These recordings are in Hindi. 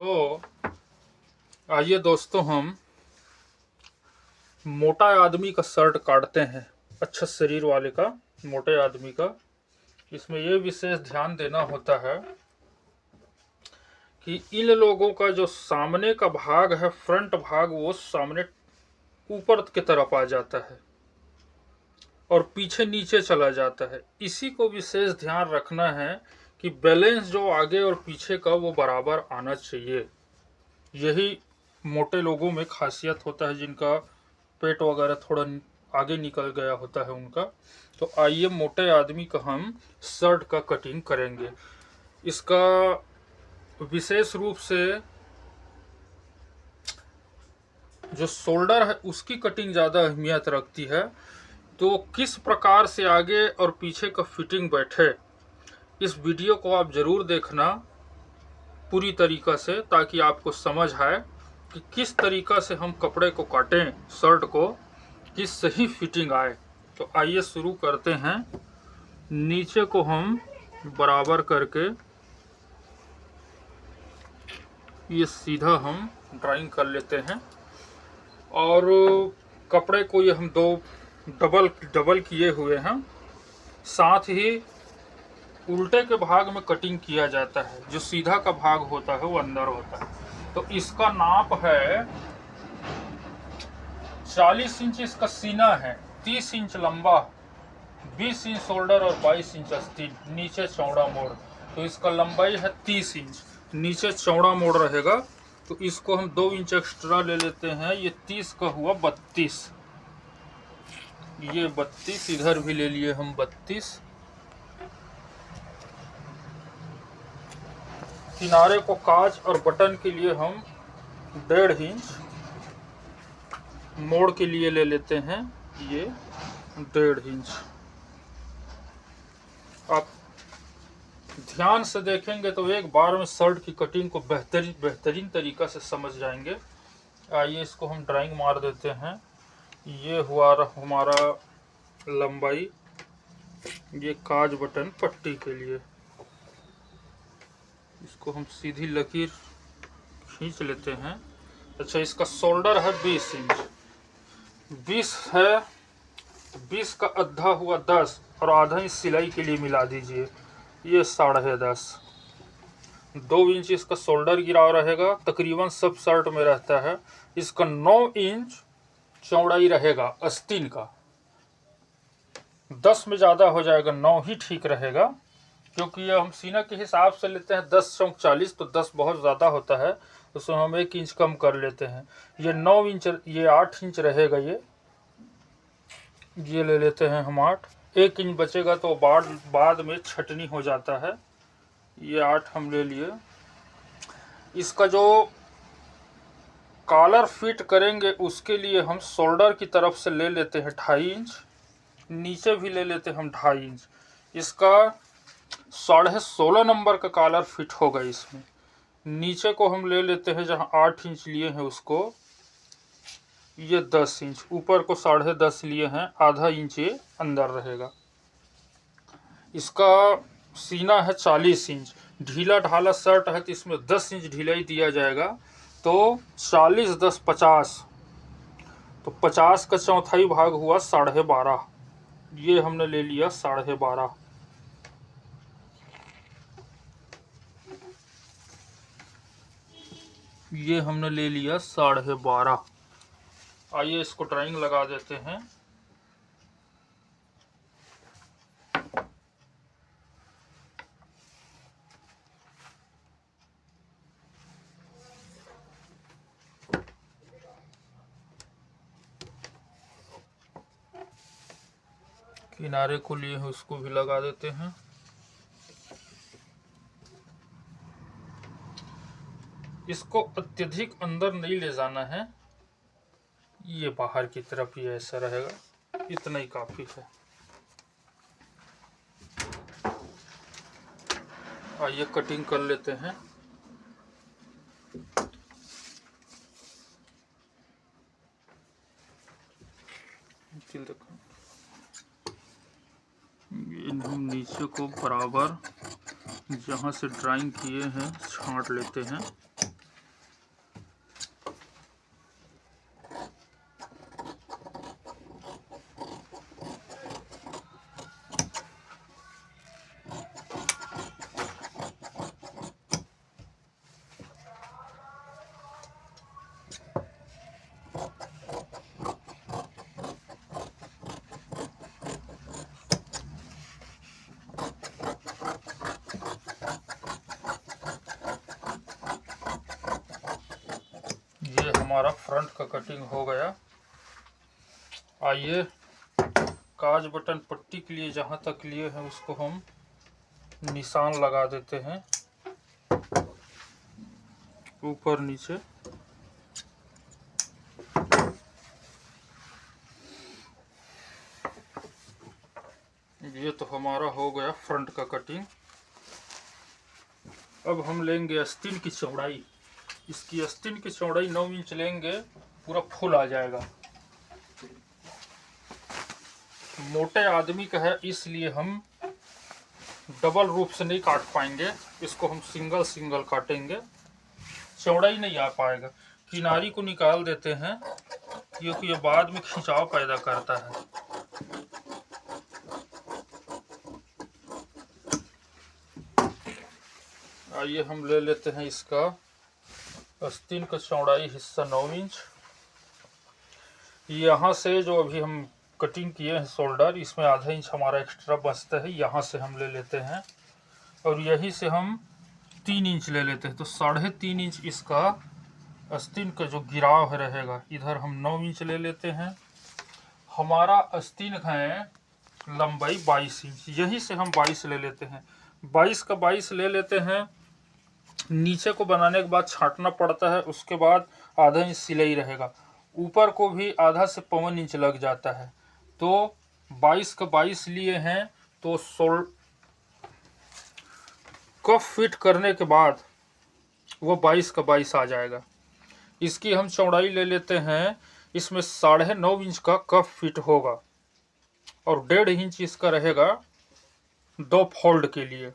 तो आइए दोस्तों, हम मोटा आदमी का शर्ट काटते हैं, अच्छा शरीर वाले का, मोटे आदमी का। इसमें ये विशेष ध्यान देना होता है कि इन लोगों का जो सामने का भाग है, फ्रंट भाग, वो सामने ऊपर की तरफ आ जाता है और पीछे नीचे चला जाता है। इसी को विशेष ध्यान रखना है कि बैलेंस जो आगे और पीछे का वो बराबर आना चाहिए। यही मोटे लोगों में खासियत होता है, जिनका पेट वगैरह थोड़ा आगे निकल गया होता है उनका। तो आइए मोटे आदमी का हम शर्ट का कटिंग करेंगे। इसका विशेष रूप से जो शोल्डर है उसकी कटिंग ज़्यादा अहमियत रखती है। तो किस प्रकार से आगे और पीछे का फिटिंग बैठे, इस वीडियो को आप ज़रूर देखना पूरी तरीक़ा से, ताकि आपको समझ आए कि किस तरीक़ा से हम कपड़े को काटें, शर्ट को, कि सही फिटिंग आए। तो आइए शुरू करते हैं। नीचे को हम बराबर करके ये सीधा हम ड्राइंग कर लेते हैं, और कपड़े को ये हम दो डबल किए हुए हैं। साथ ही उल्टे के भाग में कटिंग किया जाता है, जो सीधा का भाग होता है वो अंदर होता है। तो इसका नाप है 40 इंच इसका सीना है, 30 इंच लंबा, 20 इंच शोल्डर और 22 इंच आस्तीन, नीचे चौड़ा मोड़। तो इसका लंबाई है 30 इंच, नीचे चौड़ा मोड़ रहेगा। तो इसको हम 2 इंच एक्स्ट्रा ले लेते हैं। ये 30 का हुआ 32, ये 32, इधर भी ले लिए हम 32। किनारे को काज और बटन के लिए हम 1.5 इंच मोड़ के लिए ले लेते हैं, ये 1.5 इंच। आप ध्यान से देखेंगे तो एक बार में शर्ट की कटिंग को बेहतरीन तरीक़ा से समझ जाएंगे। आइए इसको हम ड्राइंग मार देते हैं। ये हुआ हमारा लंबाई, ये काज बटन पट्टी के लिए। इसको हम सीधी लकीर खींच लेते हैं। अच्छा, इसका शोल्डर है 20 इंच, 20 है, 20 का आधा हुआ 10, और आधा इंच सिलाई के लिए मिला दीजिए, ये 10.5। 2 इंच इसका शोल्डर गिरा रहेगा, तकरीबन सब शर्ट में रहता है। इसका 9 इंच चौड़ाई रहेगा आस्तीन का। 10 में ज़्यादा हो जाएगा, 9 ही ठीक रहेगा, क्योंकि ये हम सीना के हिसाब से लेते हैं 10 चौक 40, तो 10 बहुत ज़्यादा होता है, तो हम 1 इंच कम कर लेते हैं। ये 9 इंच, ये 8 इंच रहेगा, ये ले लेते हैं हम 8। 1 इंच बचेगा तो बाद में छटनी हो जाता है। ये 8 हम ले लिए। इसका जो कॉलर फिट करेंगे उसके लिए हम शोल्डर की तरफ से ले लेते हैं 2.5 इंच, नीचे भी ले लेते हैं हम 2.5 इंच। इसका 16.5 नंबर का कॉलर फिट होगा इसमें। नीचे को हम ले लेते हैं, जहां 8 इंच लिए हैं उसको, ये 10 इंच, ऊपर को 10.5 लिए हैं, आधा इंच ये अंदर रहेगा। इसका सीना है 40 इंच, ढीला ढाला शर्ट है तो इसमें 10 इंच ढिलाई दिया जाएगा। तो 40 10 50, तो 50 का चौथाई भाग हुआ 12.5, ये हमने ले लिया 12.5। ये हमने ले लिया 12.5। आइए इसको ड्राइंग लगा देते हैं। किनारे को लिए हैं उसको भी लगा देते हैं। इसको अत्यधिक अंदर नहीं ले जाना है, ये बाहर की तरफ ही ऐसा रहेगा, इतना ही काफी है। आइए कटिंग कर लेते हैं। हम नीचे को बराबर जहाँ से ड्राइंग किए हैं छांट लेते हैं। हमारा फ्रंट का कटिंग हो गया। आइए काज बटन पट्टी के लिए जहाँ तक लिए हैं उसको हम निशान लगा देते हैं ऊपर नीचे। ये तो हमारा हो गया फ्रंट का कटिंग। अब हम लेंगे आस्तीन की चौड़ाई। इसकी आस्तीन की चौड़ाई 9 इंच लेंगे, पूरा फुल आ जाएगा। मोटे आदमी का है इसलिए हम डबल रूप से नहीं काट पाएंगे, इसको हम सिंगल सिंगल काटेंगे, चौड़ाई नहीं आ पाएगा। किनारी को निकाल देते हैं क्योंकि ये बाद में खिंचाव पैदा करता है। आइए हम ले लेते हैं इसका आस्तीन का चौड़ाई हिस्सा 9 इंच। यहाँ से जो अभी हम कटिंग किए हैं शोल्डर, इसमें आधा इंच हमारा एक्स्ट्रा बचता है, यहाँ से हम ले लेते हैं और यहीं से हम 3 इंच ले लेते हैं। तो 3.5 इंच इसका आस्तीन का जो गिराव रहेगा, इधर हम 9 इंच ले लेते हैं। हमारा आस्तीन है लंबाई 22 इंच, यहीं से हम 22 ले लेते हैं। 22 का 22 ले लेते हैं। नीचे को बनाने के बाद छांटना पड़ता है, उसके बाद आधा इंच सिलाई रहेगा, ऊपर को भी आधा से 1.25 इंच लग जाता है। तो 22 का 22 लिए हैं तो कफ फिट करने के बाद वो 22 का 22 आ जाएगा। इसकी हम चौड़ाई ले लेते हैं, इसमें 9.5 इंच का कफ फिट होगा और 1.5 इंच इसका रहेगा 2 फोल्ड के लिए।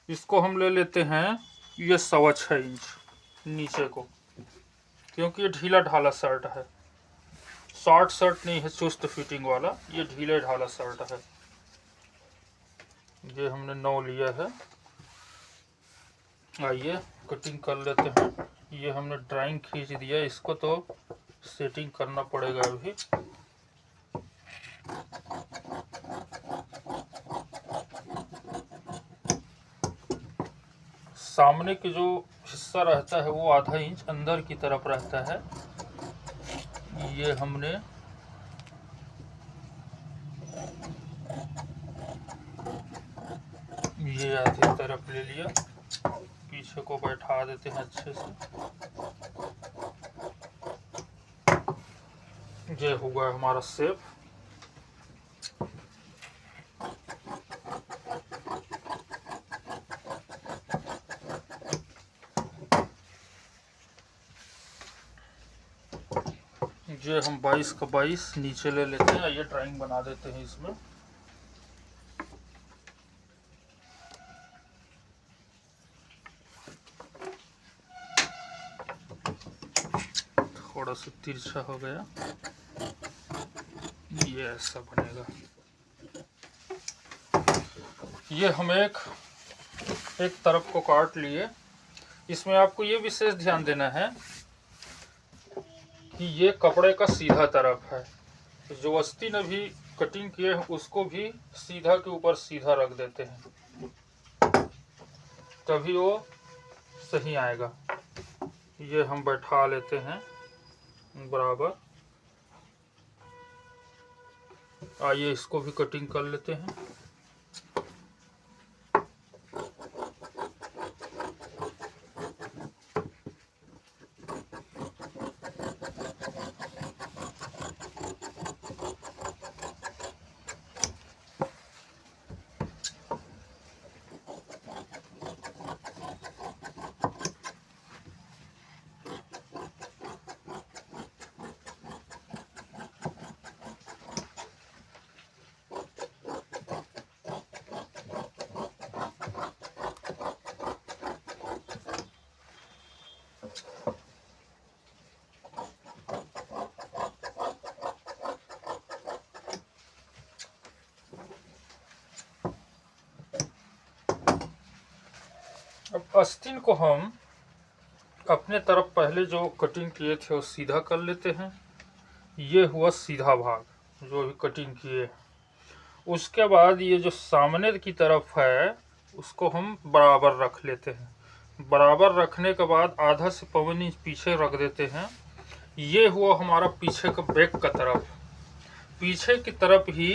इसको हम ले लेते हैं ये 6.25 इंच नीचे को, क्योंकि ये ढीला ढाला शर्ट है, शॉर्ट शर्ट नहीं है चुस्त फिटिंग वाला, ये ढीले ढाला शर्ट है। ये हमने 9 लिया है। आइए कटिंग कर लेते हैं। ये हमने ड्राइंग खींच दिया, इसको तो सेटिंग करना पड़ेगा अभी। सामने के जो हिस्सा रहता है वो आधा इंच अंदर की तरफ रहता है। ये हमने ये आधी तरफ ले लिया, पीछे को बैठा देते हैं अच्छे से। ये होगा हमारा शेप। ये हम 22 का 22 नीचे ले लेते हैं। ये ड्राइंग बना देते हैं इसमें। थोड़ा सा तिरछा हो गया, ये ऐसा बनेगा। ये हम एक तरफ को काट लिए। इसमें आपको ये विशेष ध्यान देना है कि ये कपड़े का सीधा तरफ है। जो आस्तीन अभी कटिंग किए हैं उसको भी सीधा के ऊपर सीधा रख देते हैं, तभी वो सही आएगा। ये हम बैठा लेते हैं बराबर। आइए इसको भी कटिंग कर लेते हैं। अब आस्तीन को हम अपने तरफ पहले जो कटिंग किए थे वो सीधा कर लेते हैं। ये हुआ सीधा भाग जो अभी कटिंग किए। उसके बाद ये जो सामने की तरफ है उसको हम बराबर रख लेते हैं। बराबर रखने के बाद आधा से 1.25 इंच पीछे रख देते हैं ये हुआ हमारा पीछे का बैक का तरफ। पीछे की तरफ ही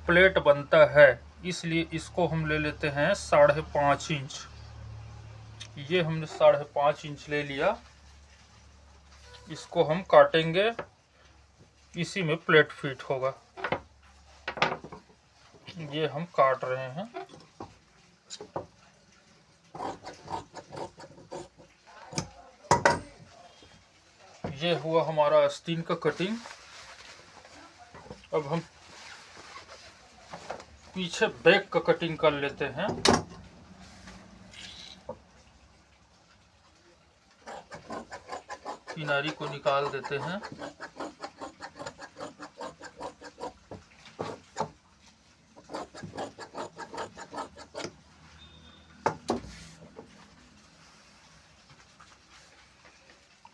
प्लेट बनता है, इसलिए इसको हम ले लेते हैं 5.5 इंच। ये हमने 5.5 इंच ले लिया। इसको हम काटेंगे, इसी में प्लेट फिट होगा। ये हम काट रहे हैं। ये हुआ हमारा आस्तीन का कटिंग। अब हम पीछे बैक का कटिंग कर लेते हैं। किनारी को निकाल देते हैं।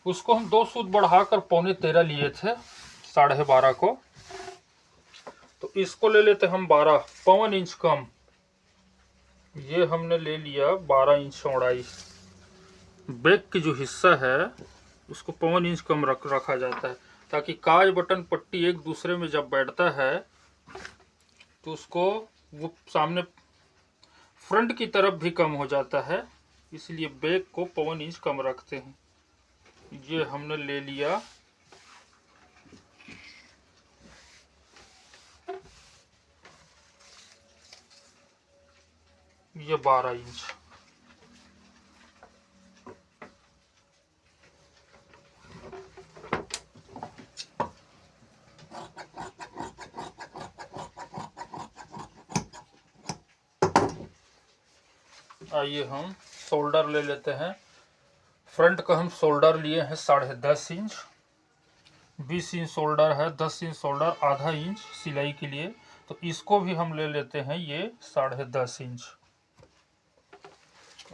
उसको हम 2 सूत बढ़ाकर 12.25 लिए थे 12.5 को, तो इसको ले लेते हम 12 पौन इंच कम। ये हमने ले लिया 12 इंच चौड़ाई। बैक की जो हिस्सा है उसको पौन इंच कम रखा जाता है, ताकि काज बटन पट्टी एक दूसरे में जब बैठता है तो उसको वो सामने फ्रंट की तरफ भी कम हो जाता है, इसलिए बैक को पौन इंच कम रखते हैं। ये हमने ले लिया ये 12 इंच। आइए हम शोल्डर ले लेते हैं। फ्रंट का हम शोल्डर लिए हैं 10.5 इंच। 20 इंच शोल्डर है, 10 इंच शोल्डर, आधा इंच सिलाई के लिए, तो इसको भी हम ले लेते हैं ये 10.5 इंच।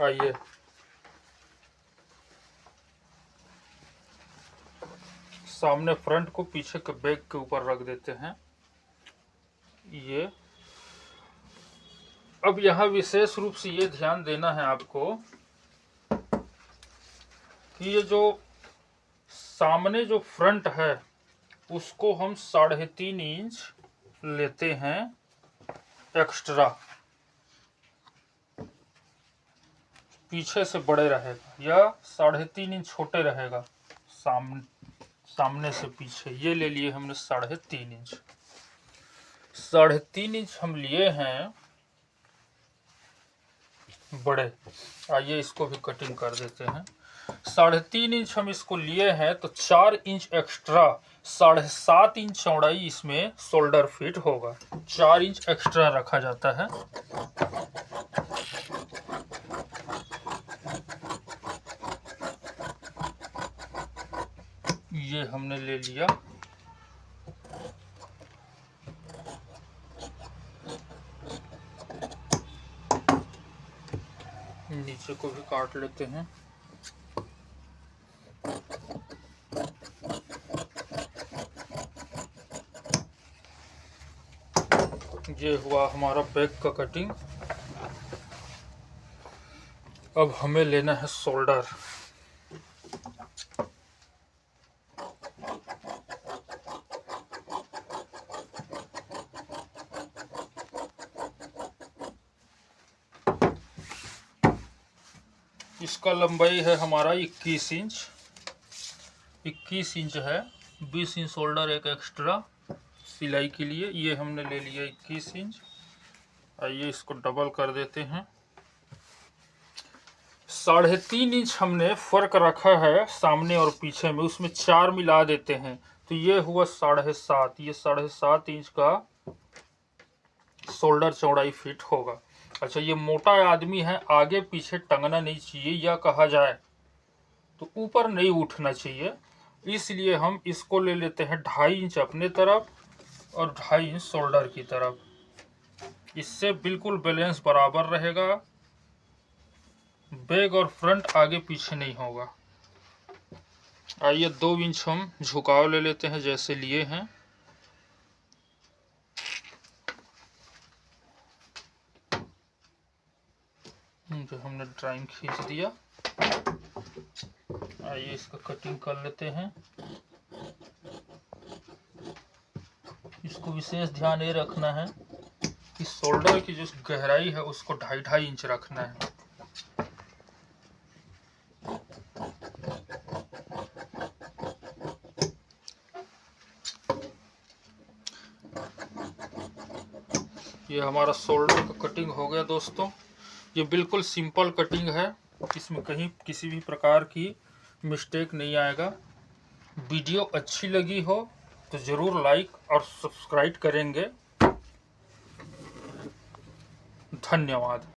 आइए सामने फ्रंट को पीछे के बैक के ऊपर रख देते हैं। ये अब यहाँ विशेष रूप से ये ध्यान देना है आपको कि ये जो सामने जो फ्रंट है उसको हम 3.5 इंच लेते हैं एक्स्ट्रा। पीछे से बड़े रहेगा या 3.5 इंच छोटे रहेगा सामने से पीछे। ये ले लिए हमने 3.5 इंच। 3.5 इंच हम लिए हैं बड़े। आइए इसको भी कटिंग कर देते हैं। 3.5 इंच हम इसको लिए हैं, तो 4 इंच एक्स्ट्रा 7.5 इंच चौड़ाई इसमें शोल्डर फिट होगा। 4 इंच एक्स्ट्रा रखा जाता है। ये हमने ले लिया। नीचे को भी काट लेते हैं। ये हुआ हमारा बैक का कटिंग। अब हमें लेना है शोल्डर। इसका लंबाई है हमारा 21 इंच। 21 इंच है। 20 इंच शोल्डर एक एक्स्ट्रा सिलाई के लिए। ये हमने ले लिया 21 इंच। आइए इसको डबल कर देते हैं। 3.5 इंच हमने फर्क रखा है सामने और पीछे में, उसमें 4 मिला देते हैं, तो ये हुआ 7.5। ये 7.5 इंच का शोल्डर चौड़ाई फिट होगा। अच्छा, ये मोटा आदमी है, आगे पीछे टंगना नहीं चाहिए, या कहा जाए तो ऊपर नहीं उठना चाहिए, इसलिए हम इसको ले लेते हैं 2.5 इंच अपने तरफ और 2.5 इंच शोल्डर की तरफ। इससे बिल्कुल बैलेंस बराबर रहेगा। बैक और फ्रंट आगे पीछे नहीं होगा। आइए 2 इंच हम झुकाव ले लेते हैं जैसे लिए हैं। जो हमने ड्राइंग खींच दिया। आइए इसका कटिंग कर लेते हैं। आपको विशेष ध्यान ये रखना है कि शोल्डर की जो गहराई है उसको 2.5 इंच रखना है। ये हमारा शोल्डर का कटिंग हो गया दोस्तों। ये बिल्कुल सिंपल कटिंग है, इसमें कहीं किसी भी प्रकार की मिस्टेक नहीं आएगा। वीडियो अच्छी लगी हो तो ज़रूर लाइक और सब्सक्राइब करेंगे। धन्यवाद।